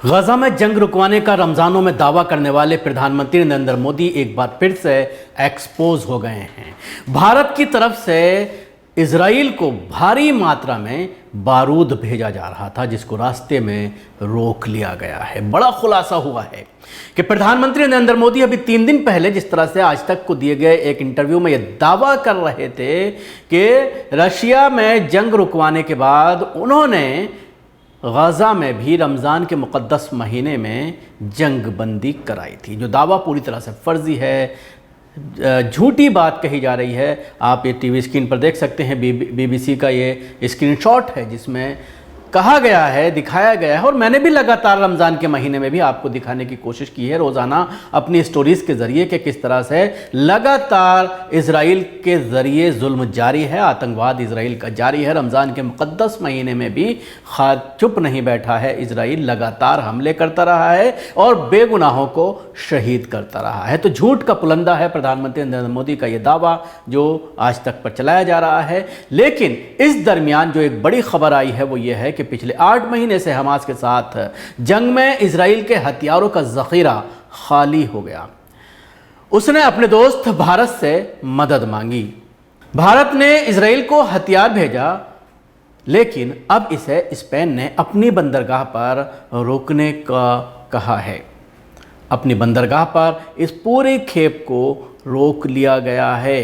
गजा में जंग रुकवाने का रमज़ानों में दावा करने वाले प्रधानमंत्री नरेंद्र मोदी एक बार फिर से एक्सपोज हो गए हैं। भारत की तरफ से इजराइल को भारी मात्रा में बारूद भेजा जा रहा था, जिसको रास्ते में रोक लिया गया है। बड़ा खुलासा हुआ है कि प्रधानमंत्री नरेंद्र मोदी अभी 3 दिन पहले जिस तरह से आज तक को दिए गए एक इंटरव्यू में यह दावा कर रहे थे कि रशिया में जंग रुकवाने के बाद उन्होंने गजा में भी रमज़ान के मुक़द्दस महीने में जंग बंदी कराई थी, जो दावा पूरी तरह से फर्जी है, झूठी बात कही जा रही है। आप ये टीवी स्क्रीन पर देख सकते हैं, बीबीसी का ये स्क्रीनशॉट है जिसमें कहा गया है, दिखाया गया है। और मैंने भी लगातार रमज़ान के महीने में भी आपको दिखाने की कोशिश की है रोज़ाना अपनी स्टोरीज़ के ज़रिए कि किस तरह से लगातार इजराइल के ज़रिए जुल्म जारी है, आतंकवाद इजराइल का जारी है। रमज़ान के मुक़द्दस महीने में भी चुप नहीं बैठा है इजराइल, लगातार हमले करता रहा है और बेगुनाहों को शहीद करता रहा है। तो झूठ का पुलंदा है प्रधानमंत्री नरेंद्र मोदी का ये दावा जो आज तक पर चलाया जा रहा है। लेकिन इस दरमियान जो एक बड़ी खबर आई है वो ये है कि पिछले 8 महीने से हमास के साथ जंग में इजराइल के हथियारों का ज़ख़ीरा खाली हो गया। उसने अपने दोस्त भारत से मदद मांगी। भारत ने इजराइल को हथियार भेजा, लेकिन अब इसे स्पेन ने अपनी बंदरगाह पर रोकने का कहा है। अपनी बंदरगाह पर इस पूरे खेप को रोक लिया गया है।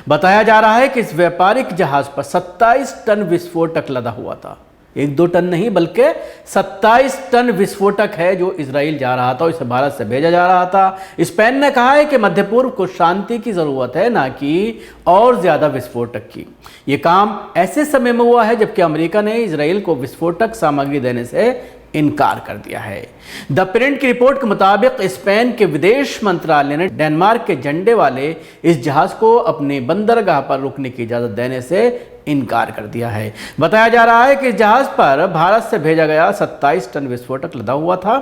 बताया जा रहा है कि इस व्यापारिक जहाज पर 27 टन विस्फोटक लदा हुआ था। 1-2 टन नहीं बल्कि 27 टन विस्फोटक है जो इजराइल जा रहा था, इसे भारत से भेजा जा रहा था। स्पेन ने कहा है कि मध्य पूर्व को शांति की ज़रूरत है, ना कि और ज़्यादा विस्फोटक की। ये काम ऐसे समय में हुआ है जबकि अमेरिका ने इजराइल को विस्फोटक सामग्री देने से इनकार कर दिया है। द प्रिंट की रिपोर्ट के मुताबिक स्पेन के विदेश मंत्रालय ने डेनमार्क के झंडे वाले इस जहाज को अपनी बंदरगाह पर रुकने की इजाज़त देने से इनकार कर दिया है। बताया जा रहा है कि इस जहाज पर भारत से भेजा गया 27 टन विस्फोटक लदा हुआ था।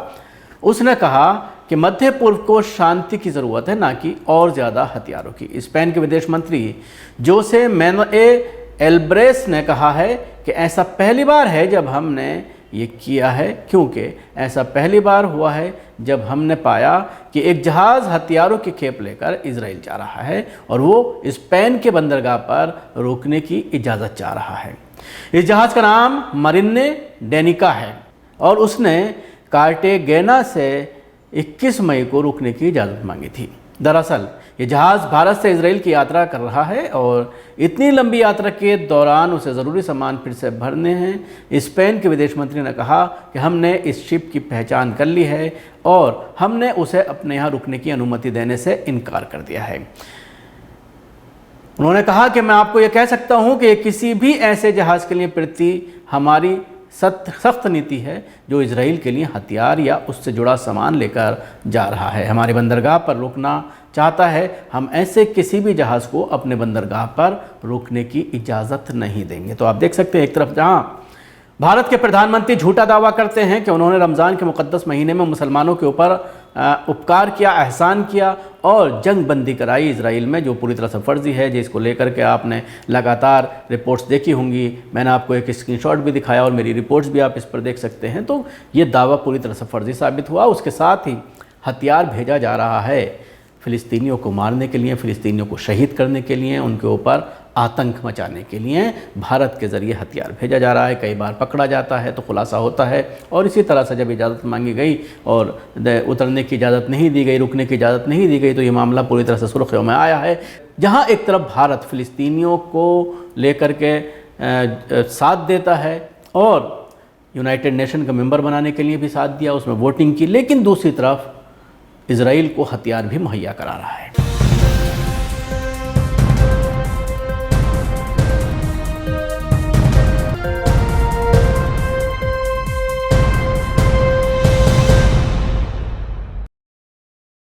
उसने कहा कि मध्य पूर्व को शांति की ज़रूरत है, ना कि और ज़्यादा हथियारों की। स्पेन के विदेश मंत्री जोसे मैनुएल एल्ब्रेस ने कहा है कि ऐसा पहली बार है जब हमने ये किया है, क्योंकि ऐसा पहली बार हुआ है जब हमने पाया कि एक जहाज़ हथियारों की खेप लेकर इजराइल जा रहा है और वो स्पेन के बंदरगाह पर रोकने की इजाज़त चाह रहा है। इस जहाज़ का नाम मरिन्ने डेनिका है और उसने कार्टेगेना से 21 मई को रुकने की इजाज़त मांगी थी। दरअसल ये जहाज़ भारत से इजराइल की यात्रा कर रहा है और इतनी लंबी यात्रा के दौरान उसे ज़रूरी सामान फिर से भरने हैं। स्पेन के विदेश मंत्री ने कहा कि हमने इस शिप की पहचान कर ली है और हमने उसे अपने यहाँ रुकने की अनुमति देने से इनकार कर दिया है। उन्होंने कहा कि मैं आपको ये कह सकता हूँ कि किसी भी ऐसे जहाज़ के लिए प्रति हमारी सख्त नीति है जो इजराइल के लिए हथियार या उससे जुड़ा सामान लेकर जा रहा है, हमारे बंदरगाह पर रुकना चाहता है। हम ऐसे किसी भी जहाज़ को अपने बंदरगाह पर रुकने की इजाज़त नहीं देंगे। तो आप देख सकते हैं एक तरफ जहाँ भारत के प्रधानमंत्री झूठा दावा करते हैं कि उन्होंने रमज़ान के मुक़द्दस महीने में मुसलमानों के ऊपर उपकार किया, एहसान किया और जंग बंदी कराई इजराइल में, जो पूरी तरह से फर्जी है, जिसको लेकर के आपने लगातार रिपोर्ट्स देखी होंगी। मैंने आपको एक स्क्रीनशॉट भी दिखाया और मेरी रिपोर्ट्स भी आप इस पर देख सकते हैं। तो ये दावा पूरी तरह से फर्जी साबित हुआ। उसके साथ ही हथियार भेजा जा रहा है फ़िलिस्तीनियों को मारने के लिए, फ़िलिस्तीनियों को शहीद करने के लिए, उनके ऊपर आतंक मचाने के लिए भारत के ज़रिए हथियार भेजा जा रहा है। कई बार पकड़ा जाता है तो खुलासा होता है और इसी तरह से जब इजाज़त मांगी गई और उतरने की इजाज़त नहीं दी गई, रुकने की इजाज़त नहीं दी गई, तो ये मामला पूरी तरह से सुर्खियों में आया है। जहाँ एक तरफ भारत फ़िलिस्तीनियों को लेकर के साथ देता है और यूनाइटेड नेशन का मेंबर बनाने के लिए भी साथ दिया, उसमें वोटिंग की, लेकिन दूसरी तरफ इजराइल को हथियार भी मुहैया करा रहा है।